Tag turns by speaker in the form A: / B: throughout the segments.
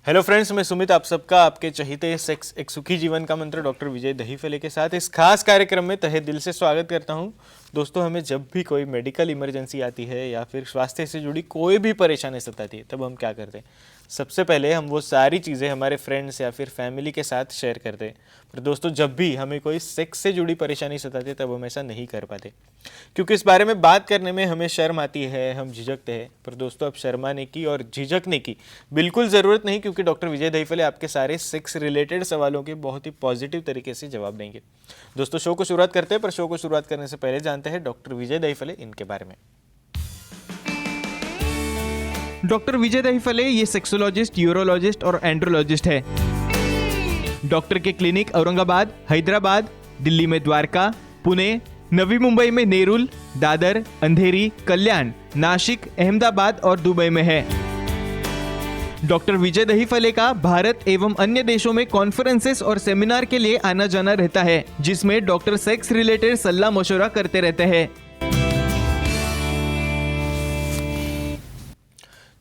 A: Hello friends, मैं सुमित आप सबका आपके चहीते सेक्स एक सुखी जीवन का मंत्र डॉक्टर विजय दहीफले के साथ इस खास कार्यक्रम में तहे दिल से स्वागत करता हूं। दोस्तों, हमें जब भी कोई मेडिकल इमरजेंसी आती है या फिर स्वास्थ्य से जुड़ी कोई भी परेशानी सताती है, तब हम क्या करते हैं? सबसे पहले हम वो सारी चीज़ें हमारे फ्रेंड्स या फिर फैमिली के साथ शेयर करते हैं। पर दोस्तों, जब भी हमें कोई सेक्स से जुड़ी परेशानी सताती है, तब हम ऐसा नहीं कर पाते, क्योंकि इस बारे में बात करने में हमें शर्म आती है, हम झिझकते हैं। पर दोस्तों, अब शर्माने की और झिझकने की बिल्कुल ज़रूरत नहीं, क्योंकि डॉक्टर विजय दहीफले आपके सारे सेक्स रिलेटेड सवालों के बहुत ही पॉजिटिव तरीके से जवाब देंगे। दोस्तों, शो को शुरुआत करते हैं, पर शो को शुरुआत करने से पहले जानते हैं डॉक्टर विजय दहीफले इनके बारे में। डॉक्टर विजय दहीफले ये सेक्सोलॉजिस्ट, यूरोलॉजिस्ट और एंड्रोलॉजिस्ट है। डॉक्टर के क्लिनिक औरंगाबाद, हैदराबाद, दिल्ली में द्वारका, पुणे, नवी मुंबई में नेरुल, दादर, अंधेरी, कल्याण, नासिक, अहमदाबाद और दुबई में है। डॉक्टर विजय दहीफले का भारत एवं अन्य देशों में कॉन्फ्रेंसेस और सेमिनार के लिए आना जाना रहता है, जिसमें डॉक्टर सेक्स रिलेटेड सलाह मशवरा करते रहते हैं।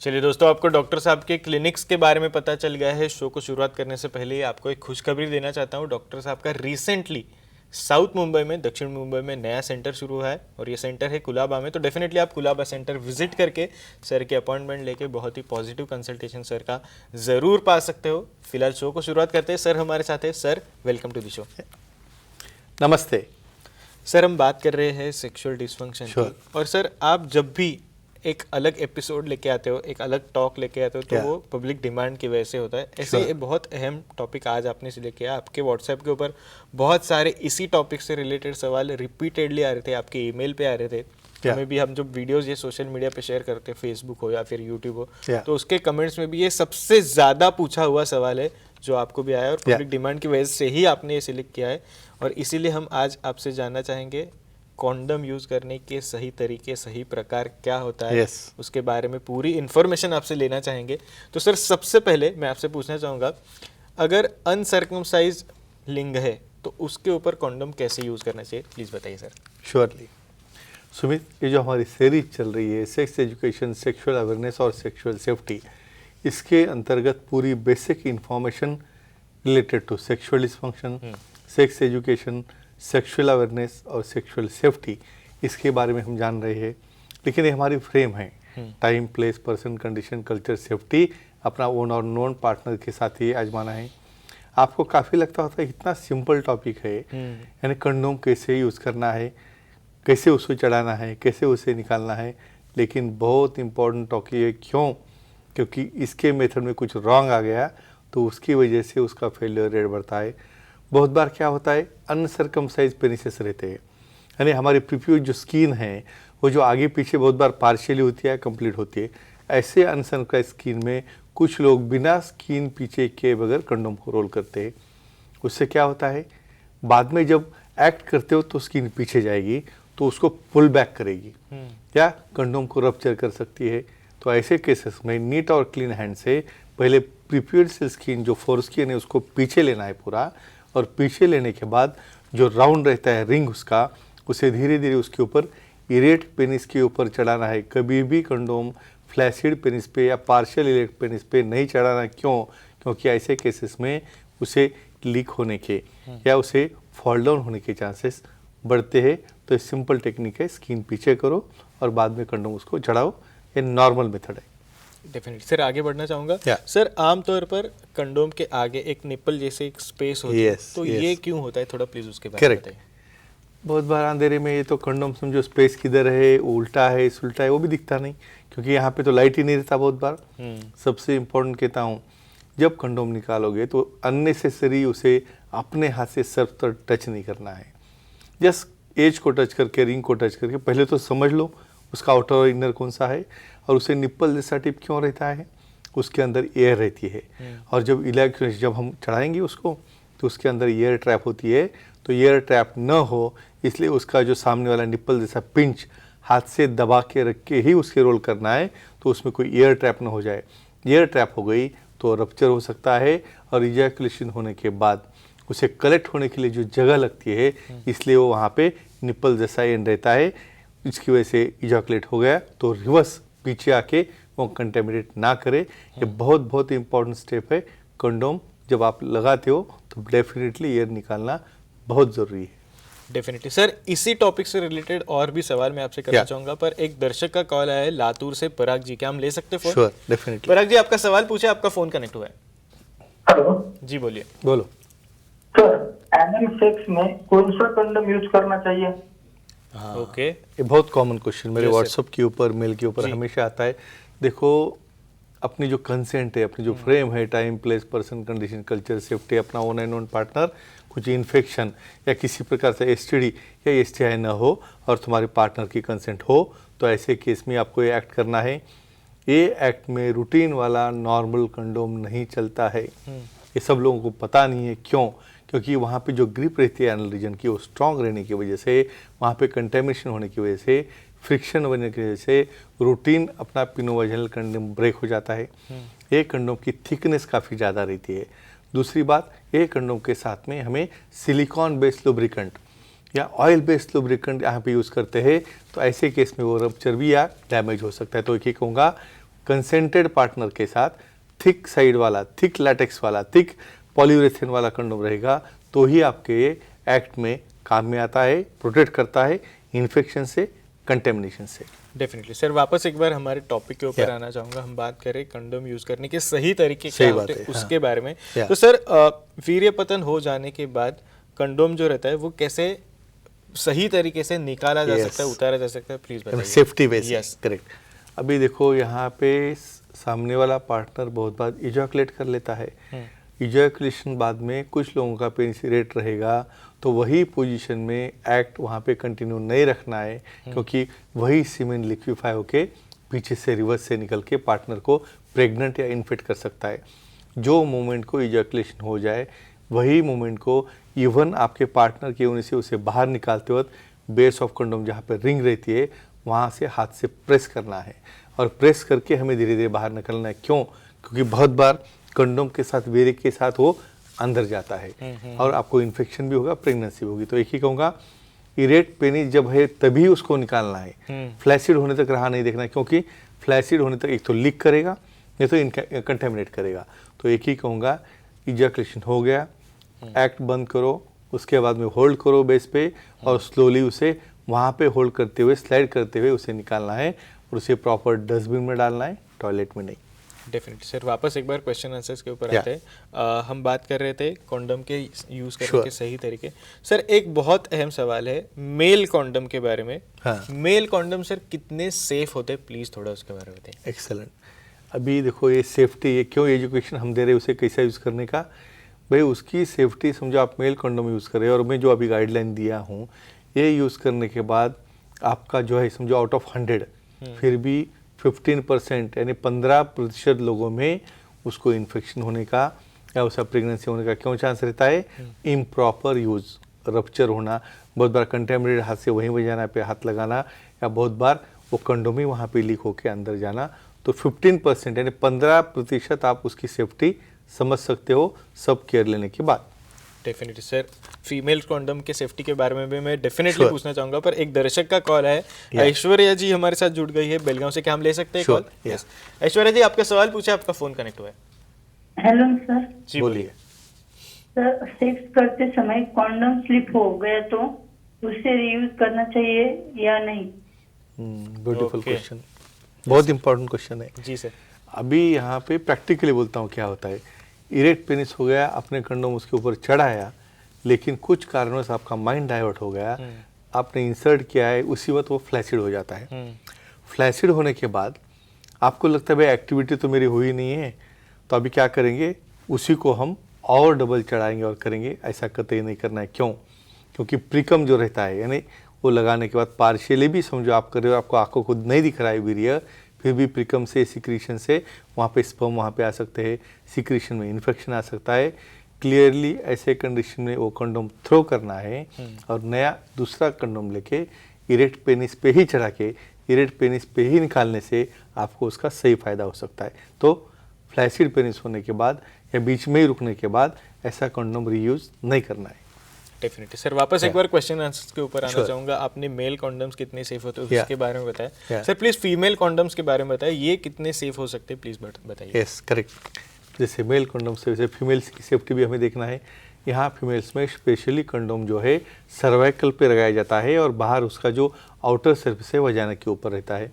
A: चलिए दोस्तों, आपको डॉक्टर साहब के क्लिनिक्स के बारे में पता चल गया है। शो को शुरुआत करने से पहले आपको एक खुशखबरी देना चाहता हूँ। डॉक्टर साहब का रिसेंटली साउथ मुंबई में, दक्षिण मुंबई में नया सेंटर शुरू हुआ है और ये सेंटर है कुलाबा में। तो डेफिनेटली आप कुलाबा सेंटर विजिट करके सर के अपॉइंटमेंट लेके बहुत ही पॉजिटिव कंसल्टेशन सर का ज़रूर पा सकते हो। फिलहाल शो को शुरुआत करते हैं। सर हमारे साथ है। Sir, welcome to the show.
B: नमस्ते
A: सर, हम बात कर रहे हैं सेक्सुअल डिसफंक्शन की, और सर आप जब भी एक अलग एपिसोड लेके आते हो, एक अलग टॉक लेके आते हो, तो वो पब्लिक डिमांड की वजह से होता है। ऐसे ये बहुत अहम टॉपिक आज आपने से लेके आया। आपके व्हाट्सएप के ऊपर बहुत सारे इसी टॉपिक से रिलेटेड सवाल रिपीटेडली आ रहे थे, आपके ईमेल पे आ रहे थे। हमें भी, हम जो वीडियोस ये सोशल मीडिया पे शेयर करते हैं, फेसबुक हो या फिर यूट्यूब हो, तो उसके कमेंट्स में भी ये सबसे ज़्यादा पूछा हुआ सवाल है जो आपको भी आया, और पब्लिक डिमांड की वजह से ही आपने ये सिलेक्ट किया है। और इसीलिए हम आज आपसे जानना चाहेंगे कॉन्डम यूज़ करने के सही तरीके, सही प्रकार क्या होता है, उसके बारे में पूरी इन्फॉर्मेशन आपसे लेना चाहेंगे। तो सर, सबसे पहले मैं आपसे पूछना चाहूँगा, अगर अनसर्कमसाइज लिंग है तो उसके ऊपर कॉन्डम कैसे यूज़ करना चाहिए, प्लीज़ बताइए सर।
B: श्योरली सुमित, ये जो हमारी सीरीज चल रही है सेक्स एजुकेशन, सेक्सुअल अवेयरनेस और सेक्सुअल सेफ्टी, इसके अंतर्गत पूरी basic information related to sexual dysfunction, sex education, sexual awareness और सेक्सुअल सेफ्टी, इसके बारे में हम जान रहे हैं। लेकिन ये हमारी फ्रेम है, time, place, person, condition, culture, safety, अपना ओन और नॉन पार्टनर के साथ ये आजमाना है। आपको काफ़ी लगता होता है इतना सिंपल टॉपिक है, यानी कंडोम कैसे यूज़ करना है, कैसे उसको चढ़ाना है, कैसे उसे निकालना है, लेकिन बहुत इंपॉर्टेंट टॉपिक है। क्यों? क्योंकि इसके मेथड में कुछ रॉन्ग आ गया तो उसकी वजह से उसका फेलियर रेट बढ़ता है। बहुत बार क्या होता है, अनसर्कमसाइज पेनिसेस रहते हैं, यानी हमारी प्रीफ्यूज जो स्किन है वो जो आगे पीछे बहुत बार पार्शियली होती है, कंप्लीट होती है। ऐसे अनसर्कमसाइज स्किन में कुछ लोग बिना स्किन पीछे के बगैर कंडोम को रोल करते हैं। उससे क्या होता है, बाद में जब एक्ट करते हो तो स्किन पीछे जाएगी तो उसको पुल बैक करेगी या कंडोम को रप्चर कर सकती है। तो ऐसे केसेस में नीट और क्लीन हैंड से पहले प्रीफ्यूज से स्किन जो फोर स्किन है उसको पीछे लेना है पूरा, और पीछे लेने के बाद जो राउंड रहता है रिंग उसका, उसे धीरे धीरे उसके ऊपर इरेक्ट पेनिस के ऊपर चढ़ाना है। कभी भी कंडोम फ्लैसिड पेनिस पे या पार्शियल इरेक्ट पेनिस पे नहीं चढ़ाना। क्यों? क्योंकि ऐसे केसेस में उसे लीक होने के या उसे फॉल डाउन होने के चांसेस बढ़ते हैं। तो सिंपल टेक्निक है, स्किन पीछे करो और बाद में कंडोम उसको चढ़ाओ। ये नॉर्मल मेथड है।
A: डेफिनेटली सर, आगे बढ़ना चाहूँगा। सर, आमतौर पर कंडोम के आगे एक निप्पल जैसे एक स्पेस होती है, तो ये क्यों होता है, थोड़ा प्लीज उसके बारे में बताइए।
B: बहुत बार अंधेरे में ये तो कंडोम समझो स्पेस किधर है, उल्टा है, सुलटा है, वो भी दिखता नहीं, क्योंकि यहाँ पे तो लाइट ही नहीं रहता बहुत बार। सबसे इम्पोर्टेंट कहता हूँ, जब कंडोम निकालोगे तो अननेसेसरी उसे अपने हाथ से सर्फ तक टच नहीं करना है। जस्ट एज को टच करके, रिंग को टच करके पहले तो समझ लो उसका आउटर और इनर कौन सा है, और उसे निप्पल जैसा टिप क्यों रहता है, उसके अंदर एयर रहती है। और जब हम चढ़ाएंगे उसको तो उसके अंदर एयर ट्रैप होती है। तो एयर ट्रैप न हो इसलिए उसका जो सामने वाला निप्पल जैसा पिंच हाथ से दबा के रख के ही उसके रोल करना है, तो उसमें कोई एयर ट्रैप न हो जाए। एयर ट्रैप हो गई तो रप्चर हो सकता है, और इजैकुलेशन होने के बाद उसे कलेक्ट होने के लिए जो जगह लगती है, इसलिए वो वहाँ पे निप्पल जैसा एंड रहता है। इसकी वजह से इजैकुलेट हो गया तो रिवर्स पीछे आके वो कंटेमिनेट ना करे। ये बहुत बहुत इंपॉर्टेंट स्टेप है। कंडोम जब आप लगाते हो तो डेफिनेटली एयर निकालना बहुत ज़रूरी है।
A: डेफिनेटली सर, इसी टॉपिक से रिलेटेड और भी सवाल मैं आपसे करना चाहूंगा, पर एक दर्शक का कॉल आया है लातूर से, पराग जी, क्या हम ले सकते हैं phone?
B: Sure, definitely.
A: Parag ji, आपका सवाल पूछे, आपका फोन कनेक्ट हुआ है।
C: हेलो
A: जी बोलिए।
B: बोलो।
C: सर, एनल सेक्स में कौन सा कंडोम यूज करना चाहिए?
B: हाँ,
A: ओके।
B: ये बहुत कॉमन क्वेश्चन मेरे
A: Yes,
B: व्हाट्सएप के ऊपर, मेल के ऊपर हमेशा आता है। देखो, अपनी जो कंसेंट है, अपनी जो फ्रेम है, time, place, person, condition, culture, safety, अपना ओन एंड ओन पार्टनर, कुछ इन्फेक्शन या किसी प्रकार से एसटीडी या एसटीआई ना हो और तुम्हारे पार्टनर की कंसेंट हो, तो ऐसे केस में आपको ये एक्ट करना है। ये एक्ट में रूटीन वाला नॉर्मल कंडोम नहीं चलता है। ये सब लोगों को पता नहीं है। क्यों? क्योंकि वहाँ पे जो ग्रिप रहती है एनल रीजन की, वो स्ट्रांग रहने की वजह से, वहाँ पे कंटेमिनेशन होने की वजह से, फ्रिक्शन बनने की वजह से रूटीन अपना पिनोवाजिनल कंडोम ब्रेक हो जाता है। ये कंडोम की थिकनेस काफ़ी ज़्यादा रहती है। दूसरी बात, ये कंडोम के साथ में हमें सिलिकॉन बेस्ड लुब्रिकेंट या ऑयल बेस्ड लुब्रिकेंट यहाँ पे यूज़ करते हैं, तो ऐसे केस में वो रप्चर भी या डैमेज हो सकता है। तो एक कहूँगा, कंसेंटेड पार्टनर के साथ थिक साइड वाला, थिक लैटेक्स वाला, थिक पॉलीयूरेथेन वाला कंडोम रहेगा, तो ही आपके एक्ट में काम में आता है, प्रोटेक्ट करता है इन्फेक्शन से, कंटेमिनेशन से।
A: डेफिनेटली सर, वापस एक बार हमारे टॉपिक के ऊपर आना चाहूंगा। हम बात करें कंडोम यूज करने के सही तरीके क्या होते हैं उसके बारे में। तो सर, वीर्य पतन हो जाने के बाद कंडोम जो रहता है वो कैसे सही तरीके से निकाला जा सकता है, उतारा जा सकता है, प्लीज बताइए।
B: Safety base. Yes, correct. अभी देखो, यहाँ पे सामने वाला पार्टनर बहुत बार इजैकुलेट कर लेता है। इजैकुलेशन बाद में कुछ लोगों का पेनिस इरेक्ट रहेगा, तो वही पोजीशन में एक्ट वहाँ पे कंटिन्यू नहीं रखना है, क्योंकि वही सीमेन लिक्विफाई होके पीछे से रिवर्स से निकल के पार्टनर को प्रेग्नेंट या इन्फेक्ट कर सकता है। जो मोमेंट को इजैकुलेशन हो जाए, वही मोमेंट को इवन आपके पार्टनर के यूनिट से उसे बाहर निकालते वक्त बेस ऑफ कंडोम जहाँ पे रिंग रहती है, वहाँ से हाथ से प्रेस करना है और प्रेस करके हमें धीरे धीरे बाहर निकलना है। क्यों? क्योंकि बहुत बार कंडोम के साथ, वीर्य के साथ वो अंदर जाता है और आपको इन्फेक्शन भी होगा, प्रेगनेंसी भी होगी। तो एक ही कहूँगा, इरेक्ट पेनिस जब है तभी उसको निकालना है, फ्लैसिड होने तक रहा नहीं देखना है, क्योंकि फ्लैसिड होने तक एक तो लीक करेगा, नहीं तो कंटेमिनेट करेगा। तो एक ही कहूँगा, इजैकुलेशन हो गया, एक्ट बंद करो, उसके बाद में होल्ड करो बेस पे और स्लोली उसे वहाँ पे होल्ड करते हुए, स्लाइड करते हुए उसे निकालना है और उसे प्रॉपर डस्टबिन में डालना है, टॉयलेट में नहीं।
A: डेफिनेटली सर, वापस एक बार क्वेश्चन आंसर्स के ऊपर आते हैं। हम बात कर रहे थे कॉन्डम के यूज करने के सही तरीके। सर, एक बहुत अहम सवाल है मेल कॉन्डम के बारे में। मेल कॉन्डम सर कितने सेफ होते हैं, प्लीज थोड़ा उसके बारे में बताइए।
B: एक्सेलेंट। अभी देखो, ये सेफ्टी, ये क्यों एजुकेशन हम दे रहे हैं उसे कैसा यूज़ करने का। भाई, उसकी सेफ्टी समझो, आप मेल कंडोम यूज़ कर रहे हैं और मैं जो अभी गाइडलाइन दिया हूँ, ये यूज़ करने के बाद आपका जो है समझो आउट ऑफ 100 फिर भी 15% यानी 15% लोगों में उसको इन्फेक्शन होने का या उसका प्रेगनेंसी होने का क्यों चांस रहता है? इम्प्रॉपर यूज़, रप्चर होना, बहुत बार कंटेमिनेटेड हाथ से वहीं बजाना पे हाथ लगाना, या बहुत बार वो कंडोम ही वहाँ पे लीक होके अंदर जाना। तो 15% यानी 15% आप उसकी सेफ्टी समझ सकते हो सब केयर लेने के बाद।
A: डेफिनेटली सर, फीमेल कॉन्डम के सेफ्टी के बारे में भी मैं डेफिनेटली पूछना चाहूंगा, पर एक दर्शक का कॉल है। ऐश्वर्या जी हमारे साथ जुड़ गई है बेलगांव से, क्या हम ले सकते हैं कॉल? यस, ऐश्वर्या जी, आपका सवाल पूछे, आपका फोन कनेक्ट हुआ है।
D: Hello sir.
A: जी बोलिए।
D: सर, सेक्स करते समय कॉन्डम स्लिप हो गया तो उसे रीयूज करना चाहिए या नहीं?
B: ब्यूटीफुल क्वेश्चन, बहुत इंपॉर्टेंट क्वेश्चन है।
A: जी सर।
B: अभी यहाँ पे प्रैक्टिकली बोलता हूँ क्या होता है। इरेक्ट पेनिस हो गया, आपने कंडोम उसके ऊपर चढ़ाया, लेकिन कुछ कारणों से आपका माइंड डाइवर्ट हो गया, आपने इंसर्ट किया है, उसी वक्त वो फ्लैसिड हो जाता है। फ्लैसिड होने के बाद आपको लगता है भाई एक्टिविटी तो मेरी हुई नहीं है, तो अभी क्या करेंगे, उसी को हम और डबल चढ़ाएंगे और करेंगे। ऐसा कतई नहीं करना है। क्यों? क्योंकि प्रिकम जो रहता है, यानी वो लगाने के बाद पार्शियली भी समझो आप कर रहे हो, आपको आंखों को नहीं दिख रहा है वीर्य, फिर भी प्रिकम से, सिक्रीशन से वहाँ पे स्पर्म वहाँ पे आ सकते हैं, सिक्रीशन में इन्फेक्शन आ सकता है। क्लियरली ऐसे कंडीशन में वो कंडोम थ्रो करना है और नया दूसरा कंडोम लेके इरेक्ट पेनिस पे ही चढ़ा के इरेक्ट पेनिस पे ही निकालने से आपको उसका सही फायदा हो सकता है। तो फ्लैसिड पेनिस होने के बाद या बीच में ही रुकने के बाद ऐसा कंडोम रीयूज नहीं करना है।
A: डेफिनेटली सर, वापस एक बार क्वेश्चन आंसर के ऊपर आना चाहूंगा। आपने मेल कॉन्डम्स कितने सेफ होते हैं उसके बारे में बताया। सर प्लीज फीमेल कॉन्डम्स के बारे में बताएं, ये कितने सेफ हो सकते हैं, प्लीज बताइए।
B: Yes, correct. जैसे मेल कंडोम से वैसे फीमेल्स की सेफ्टी भी हमें देखना है। यहाँ फीमेल्स में स्पेशली कंडोम जो है सर्वाइकल पे लगाया जाता है और बाहर उसका जो आउटर सर्फेस है वजाना के ऊपर रहता है।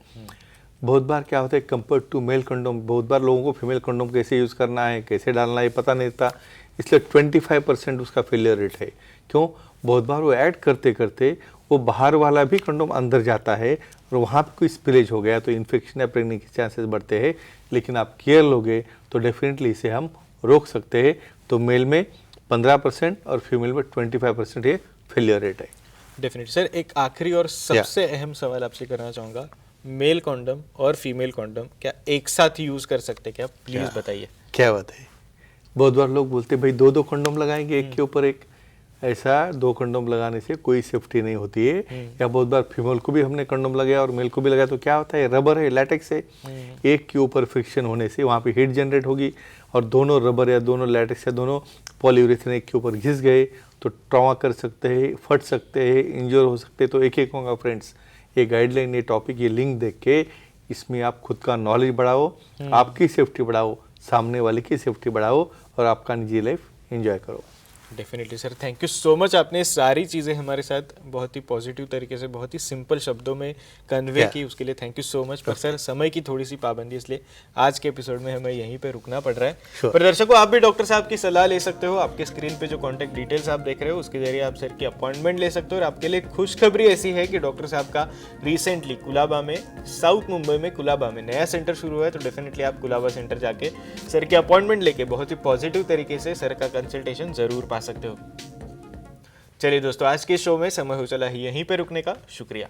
B: बहुत बार क्या होता है, कंपेयर टू मेल कंडोम, बहुत बार लोगों को फीमेल कंडोम कैसे यूज़ करना है, कैसे डालना है, पता नहीं था, इसलिए 25% उसका फेलियर रेट है। क्यों? बहुत बार वो ऐड करते करते वो बाहर वाला भी कंडोम अंदर जाता है और वहाँ पे कोई स्पिलेज हो गया तो इन्फेक्शन या प्रेगनेंसी के चांसेस बढ़ते हैं। लेकिन आप केयर लोगे तो डेफिनेटली इसे हम रोक सकते हैं। तो मेल में 15% और फीमेल में 25% ये फेलियर रेट है।
A: डेफिनेटली सर, एक आखिरी और सबसे अहम सवाल आपसे करना चाहूँगा, मेल कॉन्डम और फीमेल कॉन्डम क्या एक साथ यूज कर सकते, क्या प्लीज बताइए।
B: क्या बात है, बहुत बार लोग बोलते हैं भाई दो दो कंडोम लगाएंगे एक के ऊपर एक। ऐसा 2 कंडोम लगाने से कोई सेफ्टी नहीं होती है। या बहुत बार फीमेल को भी हमने कंडोम लगाया और मेल को भी लगाया तो क्या होता है, रबर है, लैटेक्स है, एक के ऊपर फ्रिक्शन होने से वहाँ पे हीट जनरेट होगी और दोनों रबर या दोनों लैटेक्स या दोनों पॉलीयूरेथेन एक के ऊपर घिस गए तो ट्रॉमा कर सकते हैं, फट सकते हैं, इंजर हो सकते हैं। तो एक एक होगा फ्रेंड्स, ये गाइडलाइन, ये टॉपिक, ये लिंक देख के इसमें आप खुद का नॉलेज बढ़ाओ, आपकी सेफ्टी बढ़ाओ, सामने वाले की सेफ्टी बढ़ाओ और आपका निजी लाइफ एंजॉय करो।
A: Definitely sir, thank you so much. आपने सारी चीज़ें हमारे साथ बहुत ही पॉजिटिव तरीके से, बहुत ही सिंपल शब्दों में कन्वे की, उसके लिए थैंक यू सो मच। पर सर समय की थोड़ी सी पाबंदी, इसलिए आज के एपिसोड में हमें यहीं पे रुकना पड़ रहा है। पर दर्शकों, आप भी डॉक्टर साहब की सलाह ले सकते हो। आपके स्क्रीन पे जो कॉन्टैक्ट डिटेल्स आप देख रहे हो उसके जरिए आप सर की अपॉइंटमेंट ले सकते हो। और आपके लिए खुशखबरी ऐसी है कि डॉक्टर साहब का रिसेंटली कुलाबा में, साउथ मुंबई में कुलाबा में नया सेंटर शुरू हुआ है। तो डेफिनेटली आप कुलाबा सेंटर जाके सर की अपॉइंटमेंट लेके बहुत ही पॉजिटिव तरीके से सर का कंसल्टेशन जरूर पा सकते हो। चलिए दोस्तों, आज के शो में समय हो चला है यहीं पे रुकने का। शुक्रिया।